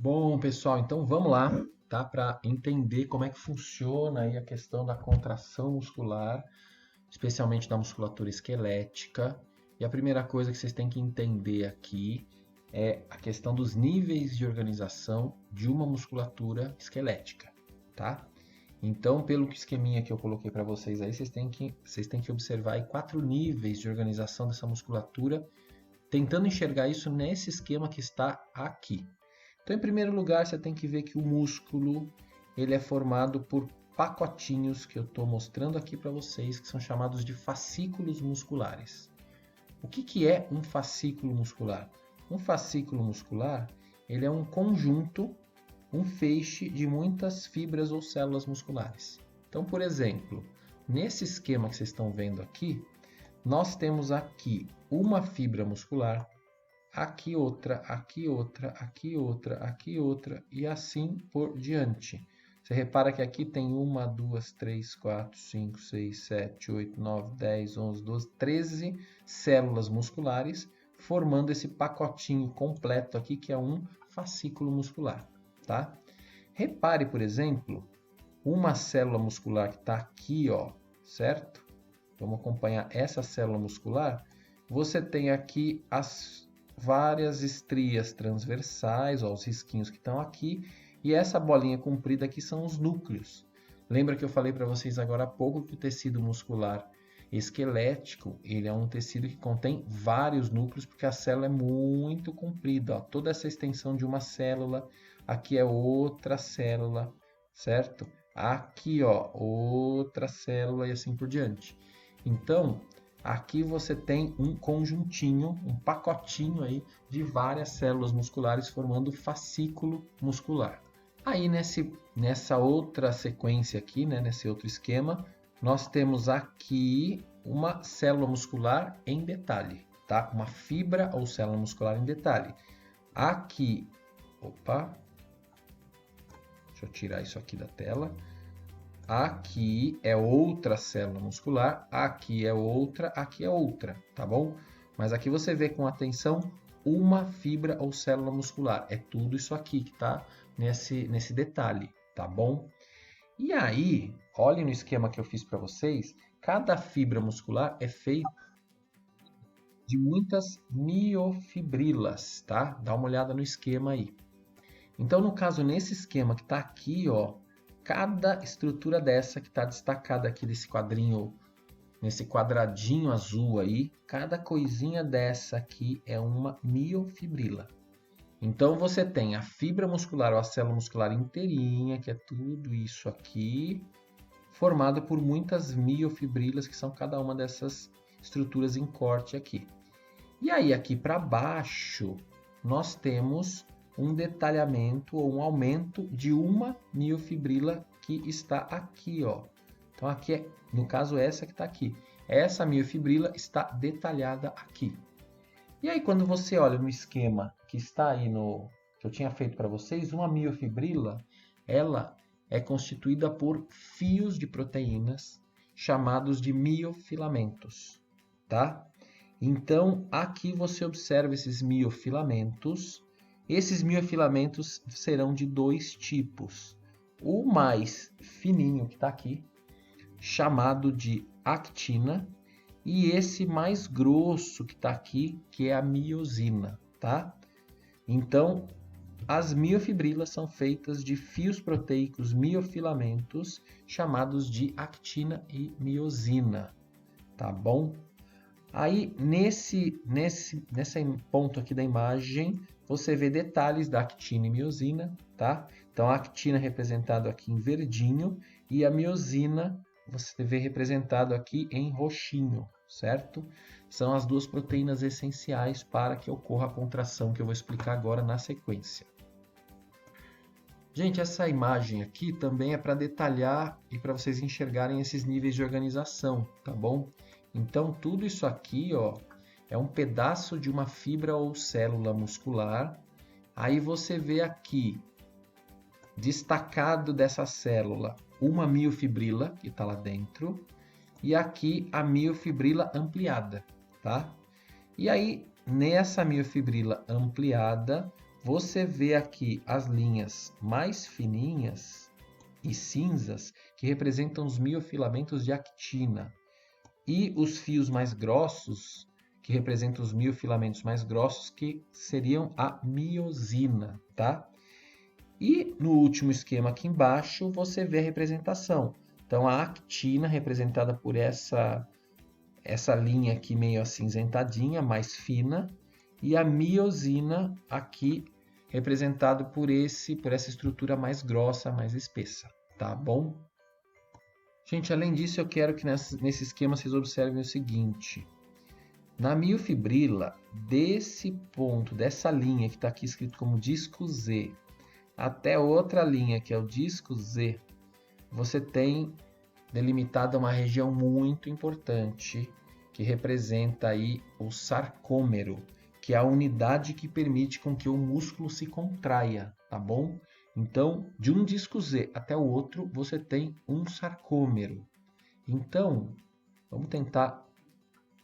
Bom, pessoal, então vamos lá, tá? Para entender como é que funciona aí a questão da contração muscular, especialmente da musculatura esquelética. E a primeira coisa que vocês têm que entender aqui é a questão dos níveis de organização de uma musculatura esquelética, tá? Então, pelo esqueminha que eu coloquei para vocês aí, vocês têm que observar aí 4 níveis de organização dessa musculatura, tentando enxergar isso nesse esquema que está aqui. Então, em primeiro lugar, você tem que ver que o músculo ele é formado por pacotinhos que eu estou mostrando aqui para vocês, que são chamados de fascículos musculares. O que é um fascículo muscular? Um fascículo muscular ele é um conjunto, um feixe de muitas fibras ou células musculares. Então, por exemplo, nesse esquema que vocês estão vendo aqui, nós temos aqui uma fibra muscular, aqui outra, aqui outra, aqui outra, aqui outra e assim por diante. Você repara que aqui tem 1, 2, 3, 4, 5, 6, 7, 8, 9, 10, 11, 12, 13 células musculares formando esse pacotinho completo aqui que é um fascículo muscular, tá? Repare, por exemplo, uma célula muscular que está aqui, ó, certo? Vamos acompanhar essa célula muscular. Você tem aqui as várias estrias transversais, ó, os risquinhos que estão aqui, e essa bolinha comprida aqui são os núcleos. Lembra que eu falei para vocês agora há pouco que o tecido muscular esquelético, ele é um tecido que contém vários núcleos, porque a célula é muito comprida, ó. Toda essa extensão de uma célula, aqui é outra célula, certo? Aqui, ó, outra célula e assim por diante. Então, aqui você tem um conjuntinho, um pacotinho aí de várias células musculares formando fascículo muscular. Aí nessa outra sequência aqui, né, nesse outro esquema, nós temos aqui uma célula muscular em detalhe, tá? Uma fibra ou célula muscular em detalhe. Aqui, deixa eu tirar isso aqui da tela. Aqui é outra célula muscular, aqui é outra, tá bom? Mas aqui você vê com atenção uma fibra ou célula muscular. É tudo isso aqui que está nesse detalhe, tá bom? E aí, olhem no esquema que eu fiz para vocês, cada fibra muscular é feita de muitas miofibrilas, tá? Dá uma olhada no esquema aí. Então, no caso, nesse esquema que está aqui, ó, cada estrutura dessa que está destacada aqui desse quadrinho, nesse quadradinho azul aí, cada coisinha dessa aqui é uma miofibrila. Então você tem a fibra muscular ou a célula muscular inteirinha, que é tudo isso aqui, formado por muitas miofibrilas, que são cada uma dessas estruturas em corte aqui. E aí aqui para baixo nós temos um detalhamento ou um aumento de uma miofibrila que está aqui, ó. Então aqui é, no caso, essa que está aqui. Essa miofibrila está detalhada aqui. E aí quando você olha no esquema que está aí que eu tinha feito para vocês, uma miofibrila, ela é constituída por fios de proteínas chamados de miofilamentos, tá? Então aqui você observa esses miofilamentos. Esses miofilamentos serão de dois tipos. O mais fininho que está aqui, chamado de actina, e esse mais grosso que está aqui, que é a miosina, tá? Então, as miofibrilas são feitas de fios proteicos miofilamentos, chamados de actina e miosina, tá bom? Aí, nesse ponto aqui da imagem, você vê detalhes da actina e miosina, tá? Então, a actina é representada aqui em verdinho e a miosina você vê representado aqui em roxinho, certo? São as duas proteínas essenciais para que ocorra a contração que eu vou explicar agora na sequência. Gente, essa imagem aqui também é para detalhar e para vocês enxergarem esses níveis de organização, tá bom? Então, tudo isso aqui, ó, é um pedaço de uma fibra ou célula muscular. Aí você vê aqui, destacado dessa célula, uma miofibrila, que está lá dentro, e aqui a miofibrila ampliada, tá? E aí, nessa miofibrila ampliada, você vê aqui as linhas mais fininhas e cinzas, que representam os miofilamentos de actina, e os fios mais grossos, que representam os miofilamentos mais grossos, que seriam a miosina, tá? E no último esquema aqui embaixo, você vê a representação. Então, a actina, representada por essa linha aqui meio acinzentadinha, mais fina, e a miosina aqui representado por essa estrutura mais grossa, mais espessa, tá bom? Gente, além disso, eu quero que nesse esquema vocês observem o seguinte. Na miofibrila, desse ponto, dessa linha que está aqui escrito como disco Z, até outra linha, que é o disco Z, você tem delimitada uma região muito importante, que representa aí o sarcômero, que é a unidade que permite com que o músculo se contraia, tá bom? Então, de um disco Z até o outro, você tem um sarcômero. Então, vamos tentar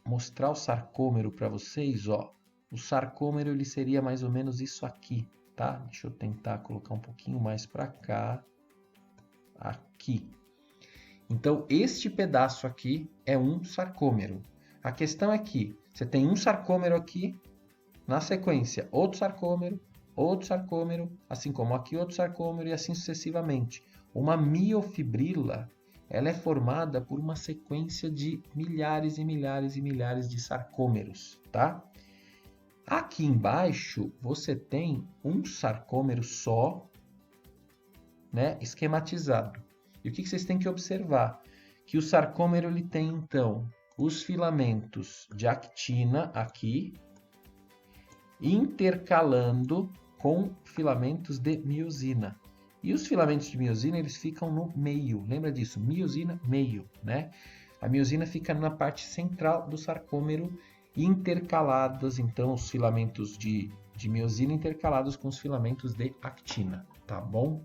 mostrar o sarcômero para vocês, ó. O sarcômero ele seria mais ou menos isso aqui, tá? Deixa eu tentar colocar um pouquinho mais para cá. Aqui. Então, este pedaço aqui é um sarcômero. A questão é que você tem um sarcômero aqui, na sequência, outro sarcômero, assim como aqui outro sarcômero e assim sucessivamente. Uma miofibrila, ela é formada por uma sequência de milhares e milhares e milhares de sarcômeros, tá? Aqui embaixo, você tem um sarcômero só, né, esquematizado. E o que vocês têm que observar? Que o sarcômero ele tem, então, os filamentos de actina aqui, intercalando com filamentos de miosina. E os filamentos de miosina, eles ficam no meio. Lembra disso? Miosina, meio, né? A miosina fica na parte central do sarcômero, intercaladas, então, os filamentos de miosina intercalados com os filamentos de actina, tá bom?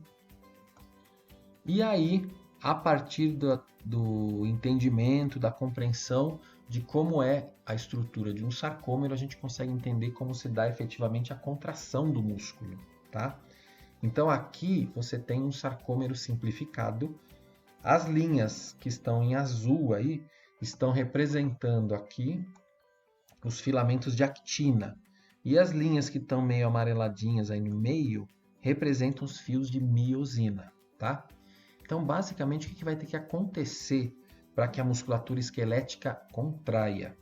E aí, a partir do entendimento, da compreensão de como é a estrutura de um sarcômero, a gente consegue entender como se dá efetivamente a contração do músculo, tá? Então, aqui você tem um sarcômero simplificado. As linhas que estão em azul aí estão representando aqui os filamentos de actina. E as linhas que estão meio amareladinhas aí no meio representam os fios de miosina, tá? Então, basicamente, o que vai ter que acontecer para que a musculatura esquelética contraia?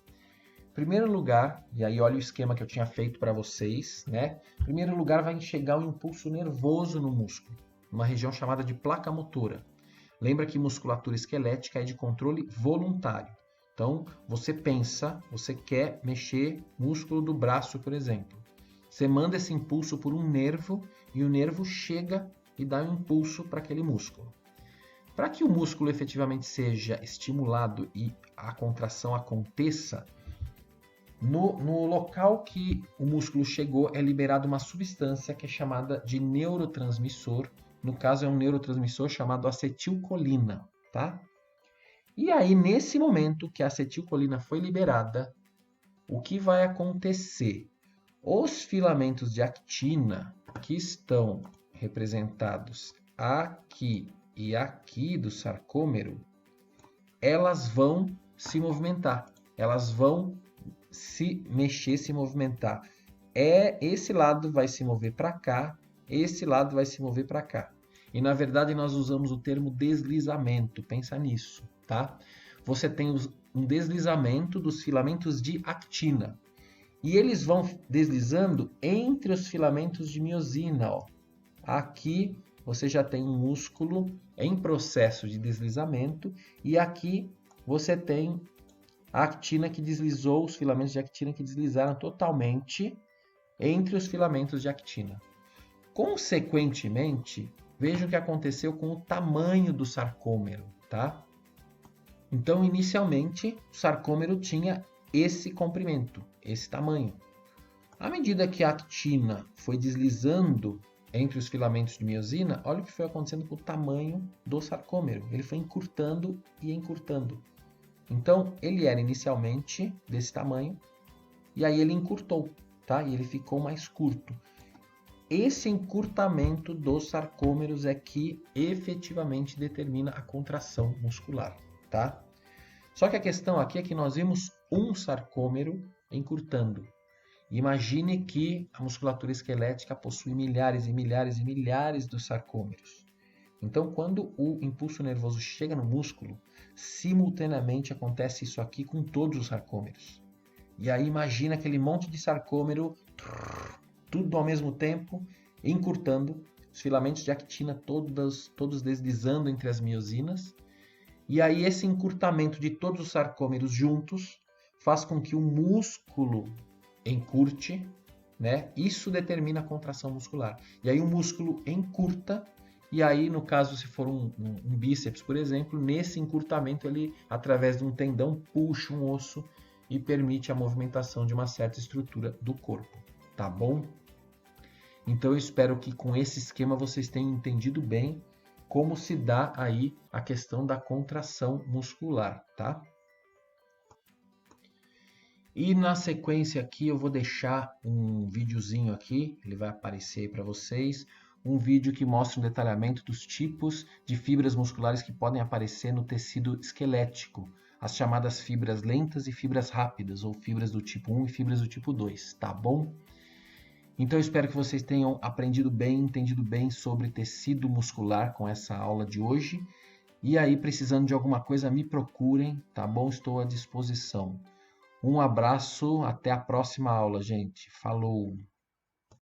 Em primeiro lugar, e aí olha o esquema que eu tinha feito para vocês, né? Em primeiro lugar, vai chegar um impulso nervoso no músculo, uma região chamada de placa motora. Lembra que musculatura esquelética é de controle voluntário. Então, você pensa, você quer mexer músculo do braço, por exemplo. Você manda esse impulso por um nervo e o nervo chega e dá um impulso para aquele músculo. Para que o músculo efetivamente seja estimulado e a contração aconteça, no local que o músculo chegou é liberada uma substância que é chamada de neurotransmissor. No caso, é um neurotransmissor chamado acetilcolina, tá? E aí, nesse momento que a acetilcolina foi liberada, o que vai acontecer? Os filamentos de actina que estão representados aqui e aqui do sarcômero, elas vão se movimentar, elas vão se mexer, se movimentar. Esse lado vai se mover para cá, esse lado vai se mover para cá. E na verdade nós usamos o termo deslizamento, pensa nisso, tá? Você tem um deslizamento dos filamentos de actina. E eles vão deslizando entre os filamentos de miosina, ó. Aqui você já tem um músculo em processo de deslizamento e aqui você tem a actina que deslizou, os filamentos de actina que deslizaram totalmente entre os filamentos de actina. Consequentemente, veja o que aconteceu com o tamanho do sarcômero, tá? Então, inicialmente, o sarcômero tinha esse comprimento, esse tamanho. À medida que a actina foi deslizando entre os filamentos de miosina, olha o que foi acontecendo com o tamanho do sarcômero. Ele foi encurtando e encurtando. Então, ele era inicialmente desse tamanho, e aí ele encurtou, tá? E ele ficou mais curto. esse encurtamento dos sarcômeros é que efetivamente determina a contração muscular, tá? Só que a questão aqui é que nós vimos um sarcômero encurtando. Imagine que a musculatura esquelética possui milhares e milhares e milhares de sarcômeros. Então, quando o impulso nervoso chega no músculo, simultaneamente acontece isso aqui com todos os sarcômeros. E aí imagina aquele monte de sarcômero, tudo ao mesmo tempo, encurtando, os filamentos de actina todos deslizando entre as miosinas. E aí esse encurtamento de todos os sarcômeros juntos faz com que o músculo encurte, né? Isso determina a contração muscular. E aí o músculo encurta, e aí no caso se for um bíceps, por exemplo, nesse encurtamento ele, através de um tendão, puxa um osso e permite a movimentação de uma certa estrutura do corpo, tá bom? Então eu espero que com esse esquema vocês tenham entendido bem como se dá aí a questão da contração muscular, tá? E na sequência aqui eu vou deixar um videozinho aqui, ele vai aparecer aí para vocês, um vídeo que mostra um detalhamento dos tipos de fibras musculares que podem aparecer no tecido esquelético, as chamadas fibras lentas e fibras rápidas, ou fibras do tipo 1 e fibras do tipo 2, tá bom? Então eu espero que vocês tenham aprendido bem, entendido bem sobre tecido muscular com essa aula de hoje. E aí, precisando de alguma coisa, me procurem, tá bom? Estou à disposição. Um abraço, até a próxima aula, gente. Falou!